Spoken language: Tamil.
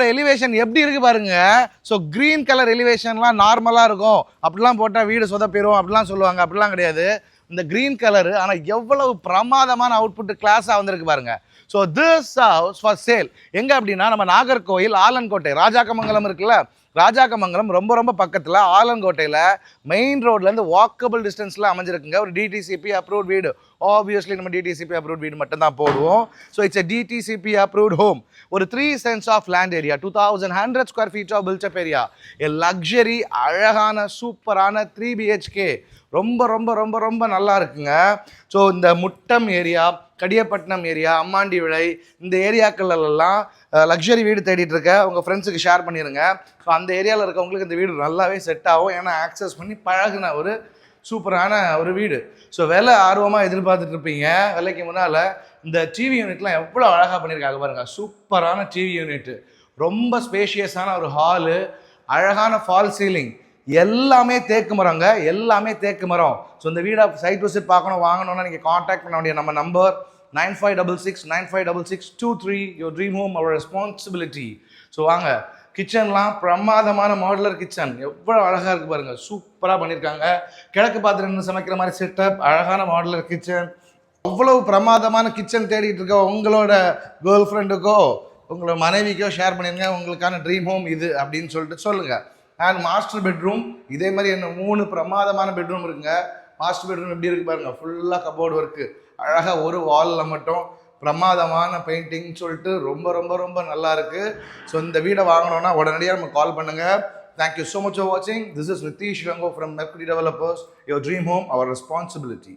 எலிவேஷன் எப்படி இருக்கு பாருங்க. ஸோ கிரீன் கலர் எலிவேஷன்லாம் நார்மலாக இருக்கும், அப்படிலாம் போட்டால் வீடு சொதப்பிடும் அப்படிலாம் சொல்லுவாங்க. அப்படிலாம் கிடையாது. இந்த கிரீன் கலரு ஆனால் எவ்வளவு பிரமாதமான அவுட்புட் கிளாஸாக வந்திருக்கு பாருங்க. So this house for sale எங்கே அப்படின்னா நம்ம நாகர்கோயில் ஆலன்கோட்டை ராஜாக்கமங்கலம் இருக்குல்ல, ராஜாக்கமங்கலம் ரொம்ப ரொம்ப பக்கத்தில் ஆலன்கோட்டையில் மெயின் ரோட்லேருந்து வாக்கபிள் டிஸ்டன்ஸில் அமைஞ்சிருக்குங்க. ஒரு டிடிசிபி அப்ரூவ்ட் வீடு. ஆப்வியஸ்லி நம்ம டிடிசிபி அப்ரூவ்ட் வீடு மட்டும் தான் போடுவோம். So it's a DTCP approved home. ஒரு 3 cents of land area, 2100 square feet of built up area, a luxury அழகான சூப்பரான 3 BHK. ரொம்ப ரொம்ப ரொம்ப ரொம்ப நல்லா இருக்குங்க. ஸோ இந்த முட்டம் ஏரியா, கடியப்பட்டினம் ஏரியா, அம்மாண்டி விளை, இந்த ஏரியாக்கள்லாம் லக்ஸரி வீடு தேடிட்டு இருக்க உங்கள் ஃப்ரெண்ட்ஸுக்கு ஷேர் பண்ணிடுங்க. ஸோ அந்த ஏரியாவில் இருக்கவங்களுக்கு இந்த வீடு நல்லாவே செட் ஆகும். ஏன்னா ஆக்சஸ் பண்ணி பழகின ஒரு சூப்பரான ஒரு வீடு. ஸோ விலை ஆர்வமாக எதிர்பார்த்துட்டு இருப்பீங்க. விலைக்கு முன்னால் இந்த டிவி யூனிட்லாம் எவ்வளோ அழகாக பண்ணியிருக்காங்க பாருங்கள். சூப்பரான டிவி யூனிட்டு, ரொம்ப ஸ்பேஷியஸான ஒரு ஹாலு, அழகான ஃபால் சீலிங், எல்லாமே தேக்கு மரங்க, எல்லாமே தேக்கு மரம். ஸோ இந்த வீடை சைட் விசிட் பார்க்கணும் வாங்கணும்னா நீங்கள் காண்டாக்ட் பண்ண வேண்டிய நம்ம number 9566956623. Your dream home our responsibility. So வாங்க. கிச்சன்லாம் பிரமாதமான மாடுலர் கிச்சன், எவ்வளோ அழகாக இருக்குது பாருங்கள். சூப்பராக பண்ணியிருக்காங்க. கிழக்கு பார்த்து நின்று சமைக்கிற மாதிரி செட்டப், அழகான மாடுலர் கிச்சன். அவ்வளவு பிரமாதமான கிச்சன் தேடிட்டு இருக்க உங்களோட கேர்ள் ஃப்ரெண்டுக்கோ உங்களோட மனைவிக்கோ ஷேர் பண்ணிருங்க. உங்களுக்கான ட்ரீம் ஹோம் இது அப்படின்னு சொல்லிட்டு சொல்லுங்கள். அண்ட் மாஸ்டர் பெட்ரூம் இதே மாதிரி என்ன 3 பிரமாதமான பெட்ரூம் இருக்குங்க. மாஸ்டர் பெட்ரூம் எப்படி இருக்குது பாருங்கள். ஃபுல்லாக கபோர்டு ஒர்க்கு, அழகாக ஒரு வாலில் மட்டும் பிரமாதமான பெயிண்டிங் சொல்லிட்டு ரொம்ப ரொம்ப ரொம்ப நல்லா இருக்குது. ஸோ இந்த வீடை வாங்கணுன்னா உடனடியாக நம்ம கால் பண்ணுங்கள். Thank you so much for watching. This is Ritesh Rango from Mercury Developers. Your dream home, our responsibility.